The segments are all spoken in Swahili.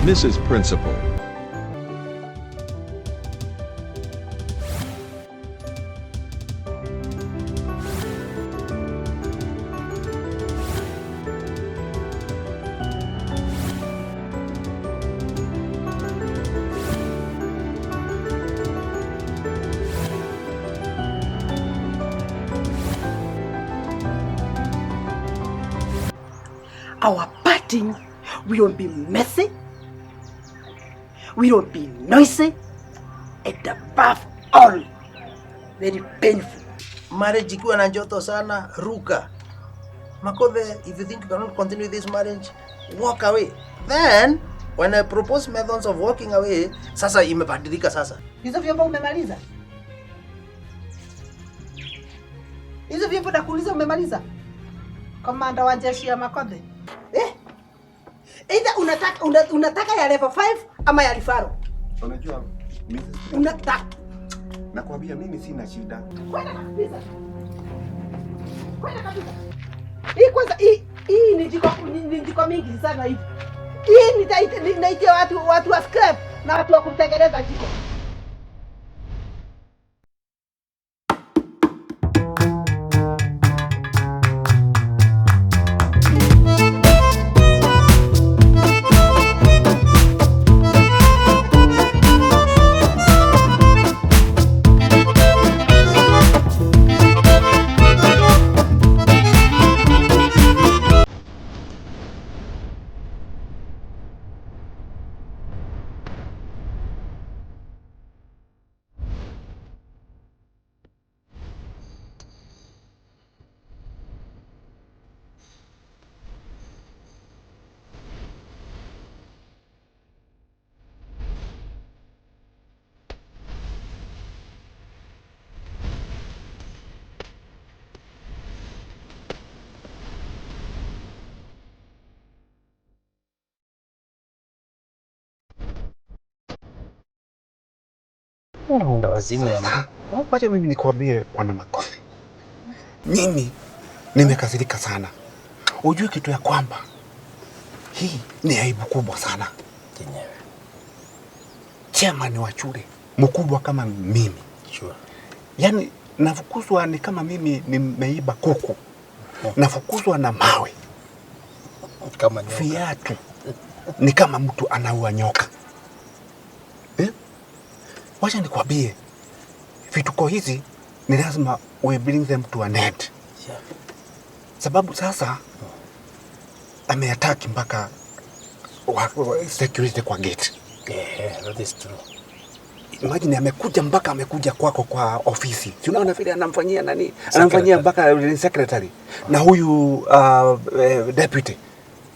Mrs. Principal. Our parting will be messy, will be noisy, and above all, very painful. Marriage ikiwa na joto sana, ruka. Makothe, if you think you cannot continue this marriage, walk away. Then, when I propose methods of walking away, sasa imebadilika sasa. Hizo vyombo umemaliza? Hizo vyombo nakuuliza umemaliza? Komanda wa jeshi ya Makothe. Either unataka ya level 5 ama ya rifaro. Unajua mimi unataka. Nakwambia mimi sina shida. Kwenda kabisa. Kwenda kabisa. Hii kwanza hii ni jiko mingi sana hivi. Hii nitaitia watu wa scrap na watu wa kutengeneza jiko. Ndio wazimu ya mama. Wacha mimi nikwambie Bwana Makothe. Mimi nimekasirika sana. Ujue kitu ya kwamba hii ni aibu kubwa sana. Yenyewe. Chairman wa shule mkubwa kama mimi. Sure. Yaani nafukuzwa ni kama mimi nimeiba kuku. Nafukuzwa na mawe. Kama nyoka. Viatu. Ni kama mtu anaua nyoka. Wacha nikwambie, vituko hizi ni lazima we bring them to an end. Yeah. Sababu sasa ameataki mpaka security kwa gate. Yeah, that is true. Imagine amekuja kwako kwa ofisi. Si unaona vile anamfanyia nani? Anamfanyia mpaka secretary. Na huyu deputy.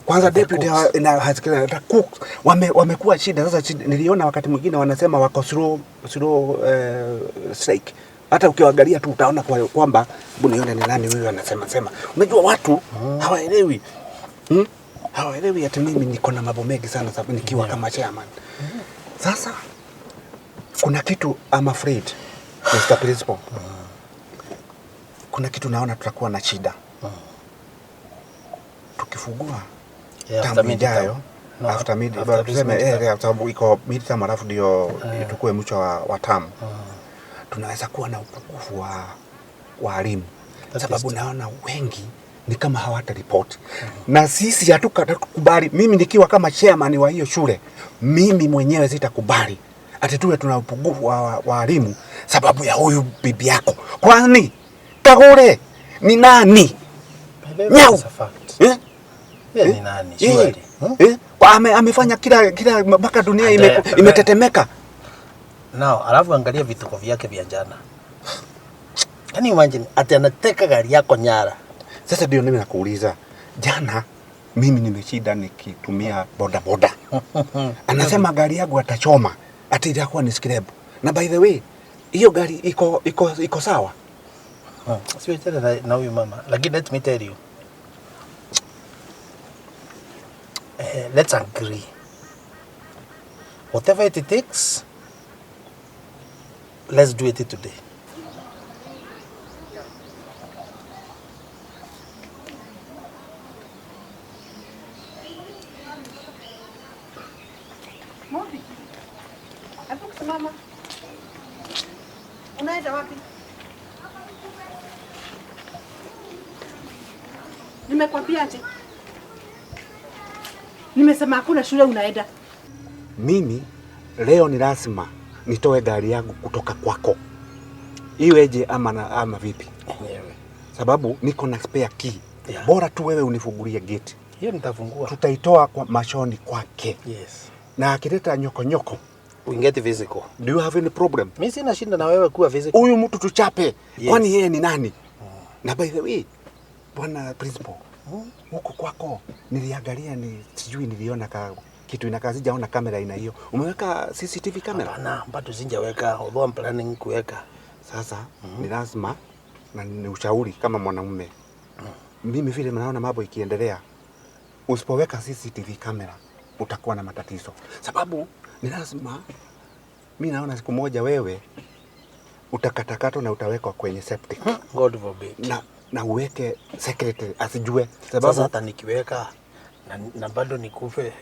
Kwanza deputy na hasikiliza cook wamekuwa shida sasa. Niliona wakati mwingine wanasema wako slow strike. Hata ukiangalia tu utaona kwamba nione ni nani huyu anasema. Unajua watu hawaelewi. Hawaelewi hata mimi niko na mambo mengi sana sababu nikiwa kama chairman. Sasa kuna kitu I'm afraid Mr. Principal. Kuna kitu naona tutakuwa na shida. Tukifungua tamu ijayo after mid sababu iko mid term alafu ndio tukue mwisho wa tamu. Tunaweza kuwa na upungufu wa walimu sababu naona wengi ni kama hawata report. Na sisi hatutakubali. Mimi nikiwa kama chairman wa hiyo shule, mimi mwenyewe sitakubali ati tuwe tuna upungufu wa walimu sababu ya huyu bibi yako. Kwani Kagure ni nani? Nyau. Yeye ni nani? Shwari. Amefanya kila mpaka dunia imetetemeka. Now, alafu angalia vituko vyake vya jana. Can you imagine ati anateka gari yako nyara? Sasa ndio mimi nakuuliza. Jana mimi nimeshida nikitumia boda. Anasema gari yangu atachoma. Ati itakuwa ni scrap. Na by the way, hiyo gari iko sawa. Sio tena na huyu mama. Lakini let me tell you. Let's agree. Whatever it takes, let's do it today. Nimekwambiaje? Nimesema hakuna shule unaenda. Mimi leo ni lazima nitoe gari yangu kutoka kwako, iweje ama vipi? Sababu niko na spare key. Yeah. Bora tu wewe unifungulie gate. Hiyo nitafungua. Tutaitoa kwa mashoni kwake. Yes. Na akileta nyoko we get physical. Do you have any problem? Mimi sina shinda na wewe kuwa physical. Huyu mtu tuchape. Yes. Kwani yeye ni nani? Na by the way, bwana principal, huko kwako niliangalia, sijui niliona kitu inakaa, sijaona kamera ina hiyo. Umeweka CCTV kamera? Hapana, bado sijaweka, although I'm planning kuweka. Sasa ni lazima, na ni ushauri kama mwanamume. Mimi vile naona mambo ikiendelea, usipoweka CCTV kamera utakuwa na matatizo. Sababu ni lazima, mimi naona siku moja wewe utakatakatwa na utawekwa kwenye septic. God forbid. Na uweke secretary asijue. Sababu sasa hata nikiweka na bado nikufe.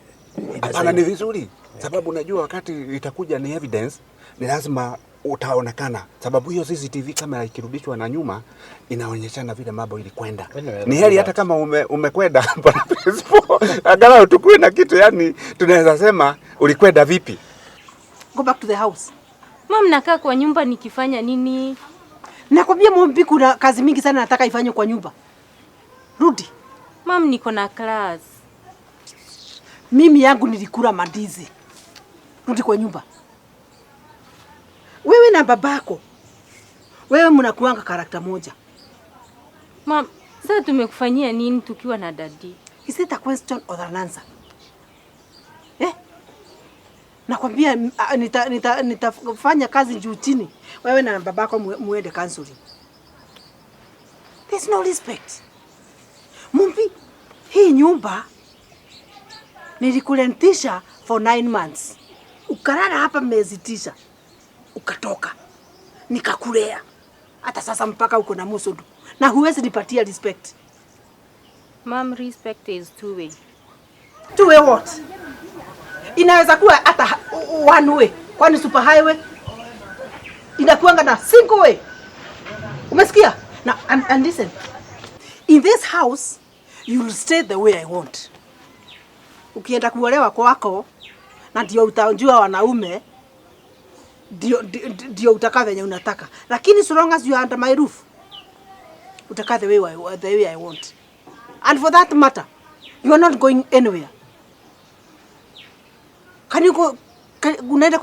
Hapana, ni vizuri. Sababu najua wakati itakuja ni evidence, ni lazima utaonekana. Sababu hiyo CCTV kamera ikirudishwa na nyuma inaonyeshana vile mambo ilikwenda. Ni heri hata kama umekwenda bwana principal, angalau tukue na kitu, yani tunaweza sema ulikwenda vipi. Go back to the house. Mama, nakaa kwa nyumba nikifanya nini? Nakwambia Mombi, kuna kazi mingi sana nataka ifanywe kwa nyumba. Rudi. Mama, niko na class. Mimi yangu nilikula mandizi. Rudi kwa nyumba. Wewe na babako, wewe mnakuanga karakta moja. Mama, sasa tumekufanyia nini tukiwa na daddy? Is it a question or an answer? Nakwambia nitafanya kazi juu chini. Wewe na babako muende counseling. There's no respect. Mumbi, hii nyumba nilikurentisha for 9 months. Ukarara hapa miezi 9. Ukatoka. Nikakulea. Hata sasa mpaka uko na musudu. Na huwezi nipatia respect. Mom, respect is two way. Two way what? Inaweza kuwa hata one way. Kwani super highway inakuanga na single way. Umesikia? Now and listen. In this house you will stay the way I want. Ukienda kuolewa kwako na ndio utajua wanaume, ndio utakaa venye unataka. Lakini so long as you are under my roof, utakaa the way I want. And for that matter, you are not going anywhere. Can you go? Unaenda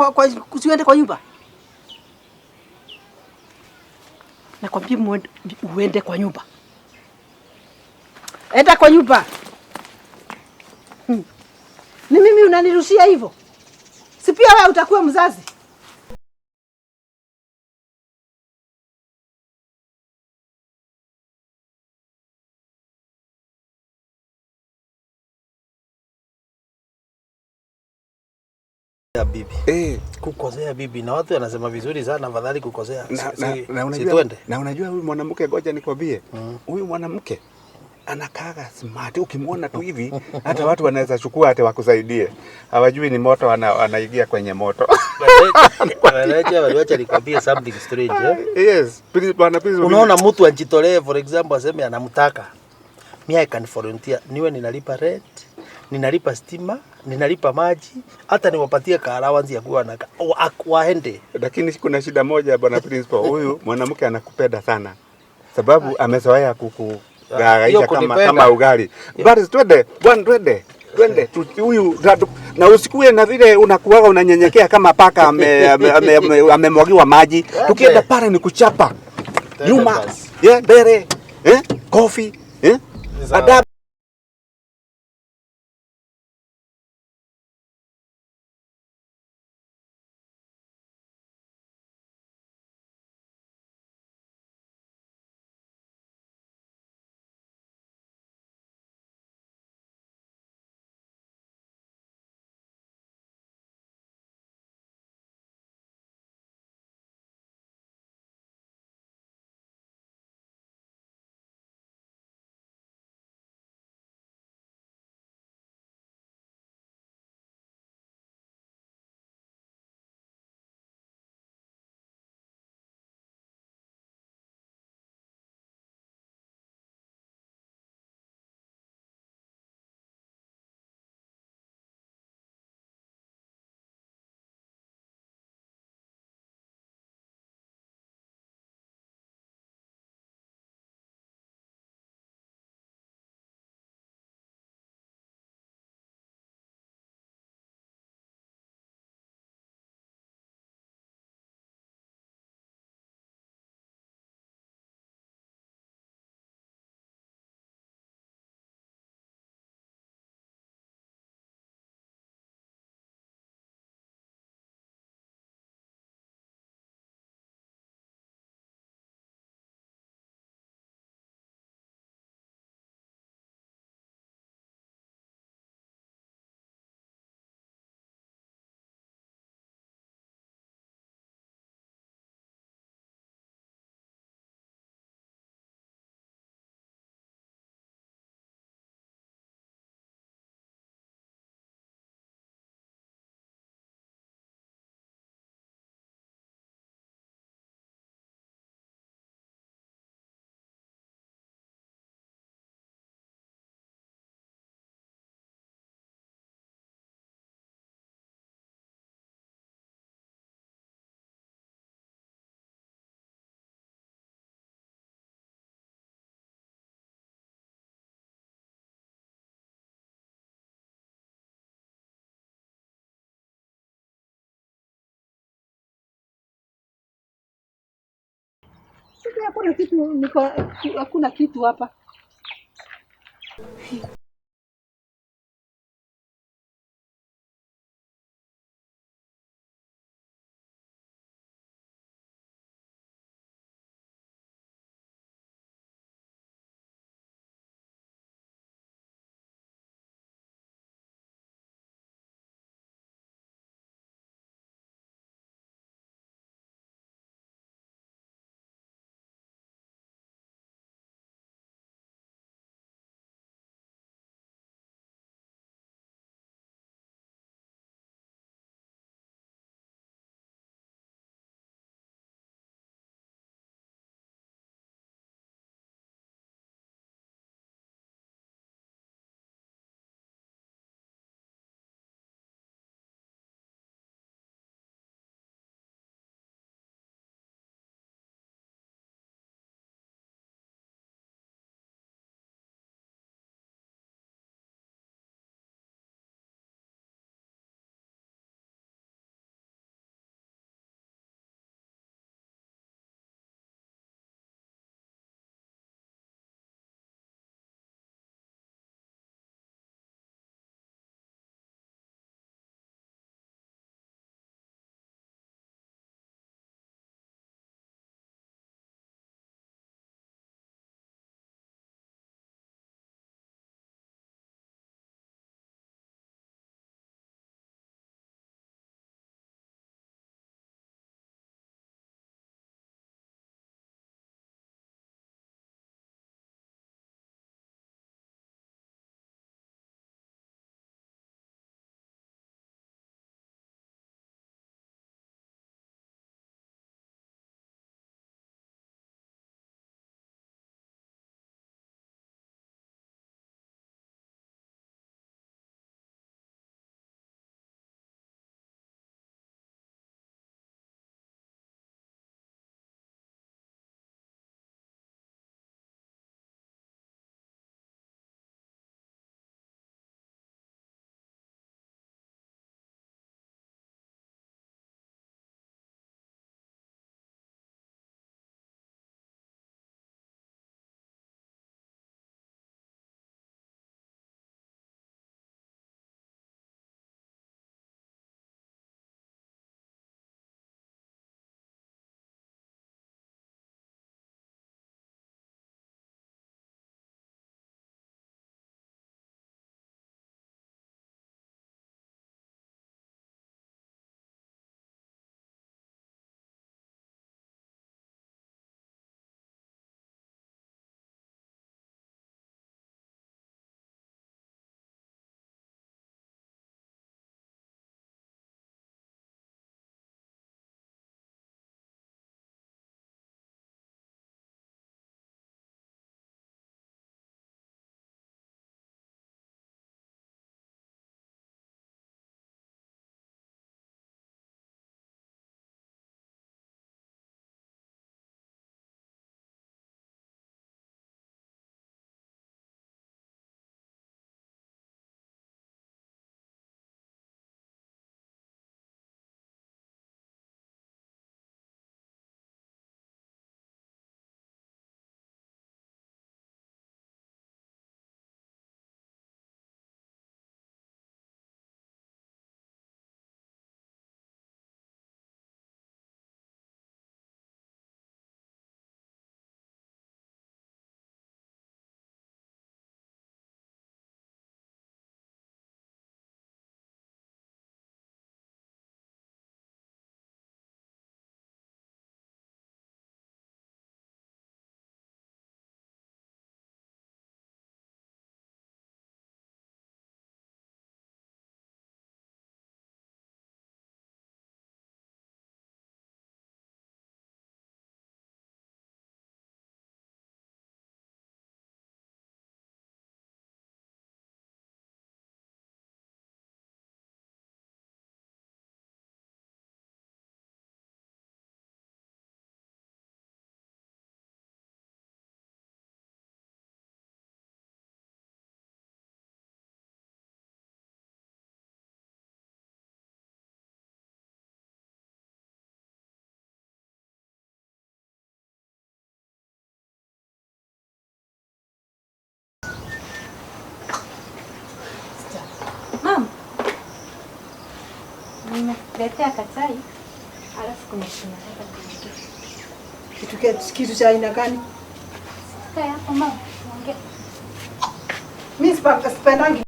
usiende kwa nyumba? Nakwambia uende kwa nyumba. Enda kwa nyumba. Ni mimi unanirushia hivyo? Si pia wewe utakuwa mzazi? Ya bibi. Kukosea bibi na watu wanasema vizuri sana, afadhali kukosea. Na unajua huyu mwanamke, ngoja nikwambie. Huyu mwanamke anakaaga smart. Ukimwona tu hivi hata watu wanaweza chukua hata wakusaidie. Hawajui ni moto anaingia kwenye moto. Wacha nikwambie something strange. Yes. Unaona mtu anjitolee, for example, aseme anamtaka. Mimi I can volunteer. Niwe ninalipa rent, ninalipa stima, ninalipa maji, hata niwapatie allowance ya kuwa na waende. Lakini kuna shida moja bwana principal. Huyu mwanamke anakupenda sana. Sababu amezoea gaisha kama ugali. Basi twende, bwana twende. Huyu na usikue na vile unakuaga unanyenyekea kama paka amemwagiwa maji. Tukienda pale ni kuchapa. Nyuma, mbele, coffee, adabu. Hakuna kitu hapa. Letea kachai. Alafu kuna kitu nataka kuongea. Kitu cha aina gani? Kaa hapo mama, tuongee. Mimi sipendangi.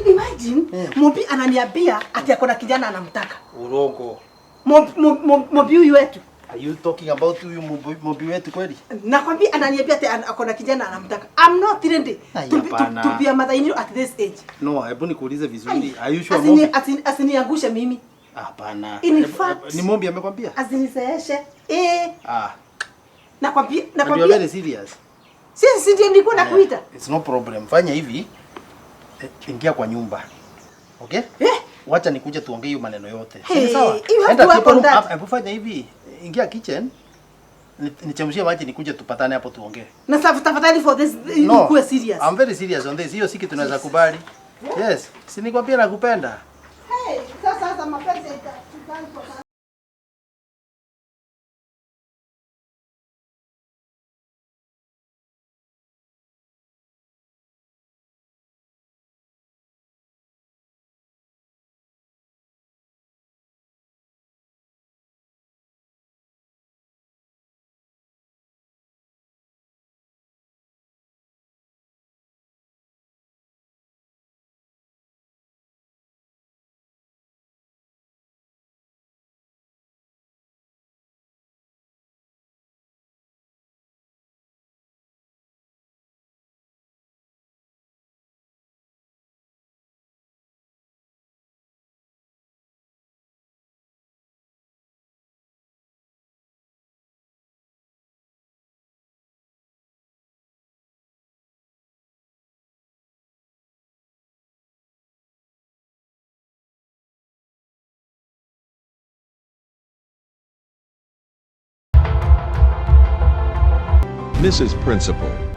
Imagine, Mobi ananiambia ati akona kijana anamtaka. Urongo. Mobi huyu wetu. Are you talking about huyu Mobi wetu kweli? Nakwambia ananiambia ati akona kijana anamtaka. I'm not ready to be a mother in law at this age. No, hebu nikuulize vizuri. Are you sure Mobi? Asiniangushe mimi. Hapana. In fact, ni Mobi amekwambia? Asiniseeshe. Nakwambia. You're very serious. Sisi ndio nilikuwa nakuita. It's no problem. Fanya hivi. Ingia kwa nyumba. Okay? Wacha nikuje tuongee hiyo maneno yote. Sawa? Hebu fanya hivi. Ingia kitchen. Nichemshie maji nikuje tupatane hapo tuongee. Na tafadhali for this kuwe serious. I'm very serious on this. Hiyo si kitu tunaweza kubali. Yes. Si nikwambia nakupenda. Sasa mapenzi itaanza. Mrs. Principal.